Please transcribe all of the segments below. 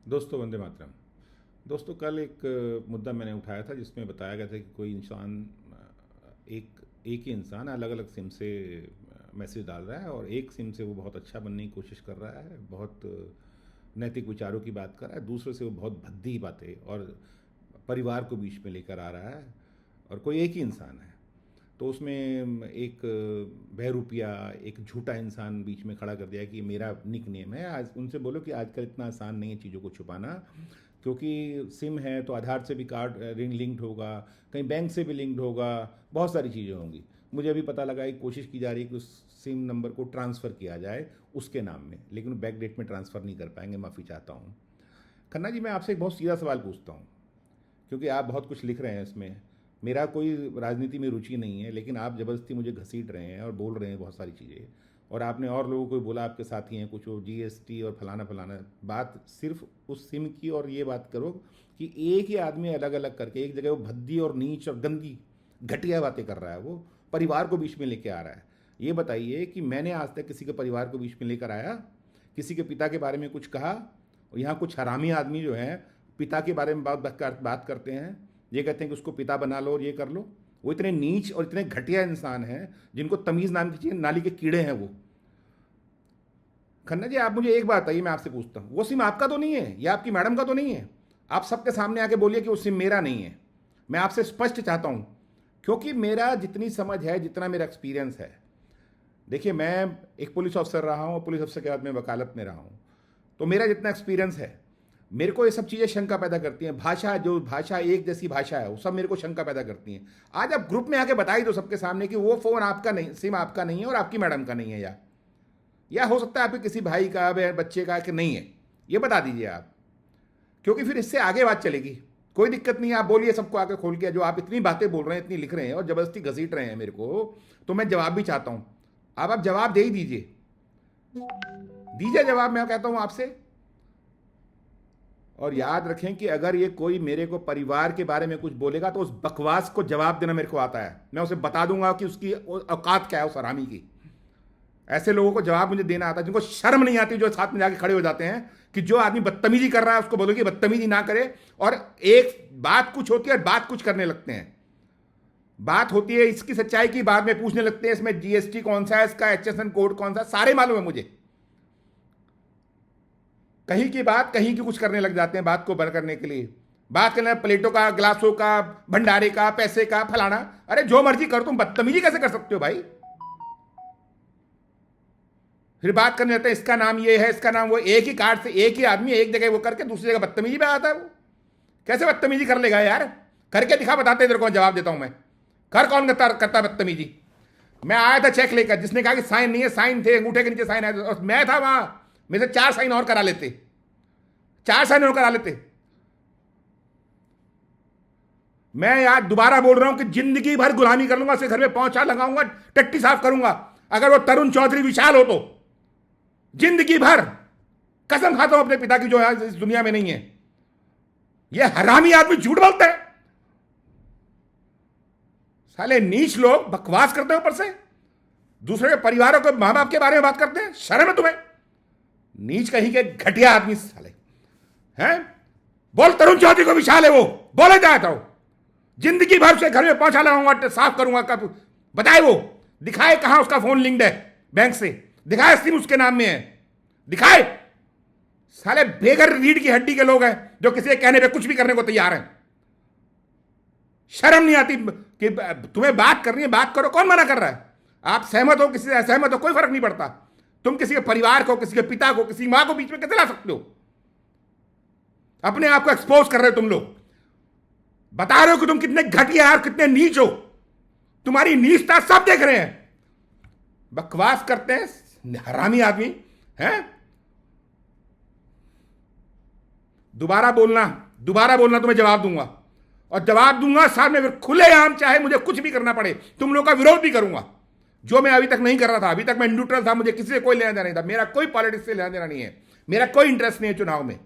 दोस्तों वंदे मातरम। दोस्तों कल एक मुद्दा मैंने उठाया था जिसमें बताया गया था कि कोई इंसान एक एक ही इंसान अलग अलग सिम से मैसेज डाल रहा है और एक सिम से वो बहुत अच्छा बनने की कोशिश कर रहा है, बहुत नैतिक विचारों की बात कर रहा है, दूसरे से वो बहुत भद्दी बातें और परिवार को बीच में लेकर आ रहा है। और कोई एक ही इंसान है तो उसमें एक बहरूपिया एक झूठा इंसान बीच में खड़ा कर दिया कि मेरा निक नेम है। आज उनसे बोलो कि आजकल इतना आसान नहीं है चीज़ों को छुपाना, क्योंकि सिम है तो आधार से भी कार्ड रिंग लिंक्ड होगा, कहीं बैंक से भी लिंक्ड होगा, बहुत सारी चीज़ें होंगी। मुझे अभी पता लगा कि कोशिश की जा रही है कि उस सिम नंबर को ट्रांसफ़र किया जाए उसके नाम में, लेकिन बैक डेट में ट्रांसफ़र नहीं कर पाएंगे। माफ़ी चाहता हूँ। खन्ना जी, मैं आपसे एक बहुत सीधा सवाल पूछता हूँ, क्योंकि आप बहुत कुछ लिख रहे हैं इसमें। मेरा कोई राजनीति में रुचि नहीं है, लेकिन आप ज़बरदस्ती मुझे घसीट रहे हैं और बोल रहे हैं बहुत सारी चीज़ें। और आपने और लोगों को भी बोला, आपके साथी हैं कुछ, वो जीएसटी और फलाना फलाना बात सिर्फ उस सिम की। और ये बात करो कि एक ही आदमी अलग अलग करके एक जगह वो भद्दी और नीच और गंदी घटिया बातें कर रहा है, वो परिवार को बीच में लेके आ रहा है। ये बताइए कि मैंने आज तक किसी के परिवार को बीच में लेकर आया, किसी के पिता के बारे में कुछ कहा? और यहाँ कुछ हरामी आदमी जो हैं पिता के बारे में बात करते हैं, ये कहते हैं कि उसको पिता बना लो और ये कर लो। वो इतने नीच और इतने घटिया इंसान हैं जिनको तमीज़ नाम की चीज़, नाली के कीड़े हैं वो। खन्ना जी, आप मुझे एक बात बताइए, मैं आपसे पूछता हूँ, वो सिम आपका तो नहीं है या आपकी मैडम का तो नहीं है? आप सबके सामने आके बोलिए कि वो सिम मेरा नहीं है। मैं आपसे स्पष्ट चाहता हूँ, क्योंकि मेरा जितनी समझ है, जितना मेरा एक्सपीरियंस है, देखिए मैं एक पुलिस ऑफिसर रहा हूँ और पुलिस ऑफिसर के बाद मैं वकालत में रहा हूँ, तो मेरा जितना एक्सपीरियंस है, मेरे को ये सब चीज़ें शंका पैदा करती हैं। भाषा, जो भाषा एक जैसी भाषा है, वो सब मेरे को शंका पैदा करती हैं। आज आप ग्रुप में आके बताई दो सबके सामने कि वो फ़ोन आपका नहीं, सिम आपका नहीं है और आपकी मैडम का नहीं है, या हो सकता है आपके किसी भाई का, बच्चे का, कि नहीं है, ये बता दीजिए आप, क्योंकि फिर इससे आगे बात चलेगी। कोई दिक्कत नहीं है, आप बोलिए सबको आके खोल के। जो आप इतनी बातें बोल रहे हैं, इतनी लिख रहे हैं और ज़बरदस्ती घसीट रहे हैं मेरे को, तो मैं जवाब भी चाहता हूँ। आप जवाब दे ही दीजिए, दीजिए जवाब, मैं कहता हूँ आपसे। और याद रखें कि अगर ये कोई मेरे को परिवार के बारे में कुछ बोलेगा तो उस बकवास को जवाब देना मेरे को आता है। मैं उसे बता दूंगा कि उसकी औकात क्या है, उस हरामी की। ऐसे लोगों को जवाब मुझे देना आता है, जिनको शर्म नहीं आती, जो साथ में जाके खड़े हो जाते हैं कि जो आदमी बदतमीजी कर रहा है उसको बोलो कि बदतमीजी ना करे। और एक बात कुछ होती है और बात कुछ करने लगते हैं। बात होती है इसकी सच्चाई की, बाद में पूछने लगते हैं इसमें जीएसटी कौन सा है, इसका एचएसएन कोड कौन सा, सारे मालूम है मुझे। कहीं की बात कहीं की कुछ करने लग जाते हैं, बात को बड़ करने के लिए। बात करना प्लेटों का, गिलासों का, भंडारे का, पैसे का, फलाना। अरे जो मर्जी करो, तुम बदतमीजी कैसे कर सकते हो भाई? फिर बात करने लगते हैं इसका नाम ये है, इसका नाम वो। एक ही कार्ड से एक ही आदमी एक जगह वो करके दूसरी जगह बदतमीजी पे आता है। वो कैसे बदतमीजी कर लेगा यार? करके दिखा, बताते तेरे को, जवाब देता हूं मैं। कर कौन करता बदतमीजी? मैं आया था चेक लेकर, जिसने कहा कि साइन नहीं है, साइन थे, अंगूठे के नीचे साइन आए, और मैं था वहां। मेरे से 4 साइन और करा लेते, 4 साइन और करा लेते। मैं यार दोबारा बोल रहा हूं कि जिंदगी भर गुलामी कर लूंगा, उसे घर में पहुंचा लगाऊंगा, टट्टी साफ करूंगा, अगर वो तरुण चौधरी विशाल हो तो। जिंदगी भर कसम खाता हूं अपने पिता की, जो इस दुनिया में नहीं है। ये हरामी आदमी झूठ बोलता है। साले नीच लोग बकवास करते हैं, ऊपर से दूसरे के परिवारों के, मां बाप के बारे में बात करते हैं। शर्म है तुम्हें? नीच कहीं के घटिया आदमी साले हैं। बोल, तरुण चौधरी को विशाल है वो, बोले जाता हूं। जिंदगी भर से घर में पहुंचा लगाऊंगा, साफ करूंगा। कब बताए वो? दिखाए कहां उसका फोन लिंक्ड है बैंक से, दिखाए सिम उसके नाम में है, दिखाए। साले बेघर रीढ़ की हड्डी के लोग हैं जो किसी के कहने पे कुछ भी करने को तैयार हैं। शर्म नहीं आती कि तुम्हें बात करनी है, बात करो, कौन मना कर रहा है? आप सहमत हो, किसी से असहमत हो, कोई फर्क नहीं पड़ता। तुम किसी के परिवार को, किसी के पिता को, किसी मां को बीच में कैसे ला सकते हो? अपने आप को एक्सपोज कर रहे हो तुम लोग, बता रहे हो कि तुम कितने घटिया और कितने नीच हो। तुम्हारी नीचता सब देख रहे हैं। बकवास करते हैं हरामी आदमी हैं। दोबारा बोलना तो मैं जवाब दूंगा, और जवाब दूंगा सामने, फिर खुलेआम, चाहे मुझे कुछ भी करना पड़े, तुम लोग का विरोध भी करूंगा, जो मैं अभी तक नहीं कर रहा था। अभी तक मैं न्यूट्रल था, मुझे किसी से कोई लेना देना नहीं था। मेरा कोई पॉलिटिक्स से लेना देना नहीं है, मेरा कोई इंटरेस्ट नहीं है चुनाव में।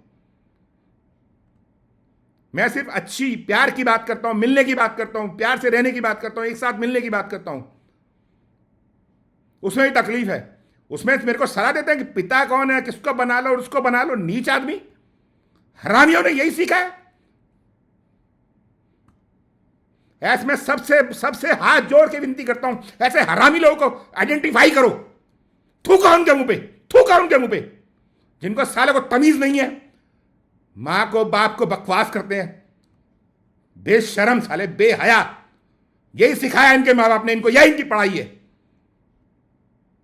मैं सिर्फ अच्छी प्यार की बात करता हूं, मिलने की बात करता हूं, प्यार से रहने की बात करता हूं, एक साथ मिलने की बात करता हूं। उसमें ही तकलीफ है। उसमें मेरे को सलाह देते हैं कि पिता कौन है, किसको बना लो और उसको बना लो। नीच आदमी, हरामियों ने यही सीखा है। ऐसे में सबसे सबसे हाथ जोड़ के विनती करता हूं, ऐसे हरामी लोगों को आइडेंटिफाई करो, थूका उनके मुंह पे, थूका उनके मुंह पे, जिनको साले को तमीज नहीं है, मां को बाप को बकवास करते हैं, बेशरम साले, बेहया। यही सिखाया इनके मां बाप ने इनको, यही इनकी पढ़ाई है।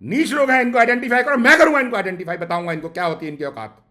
नीच लोग हैं, इनको आइडेंटिफाई करो, मैं करूंगा इनको आइडेंटिफाई, बताऊंगा इनको क्या होती है इनकी औकात।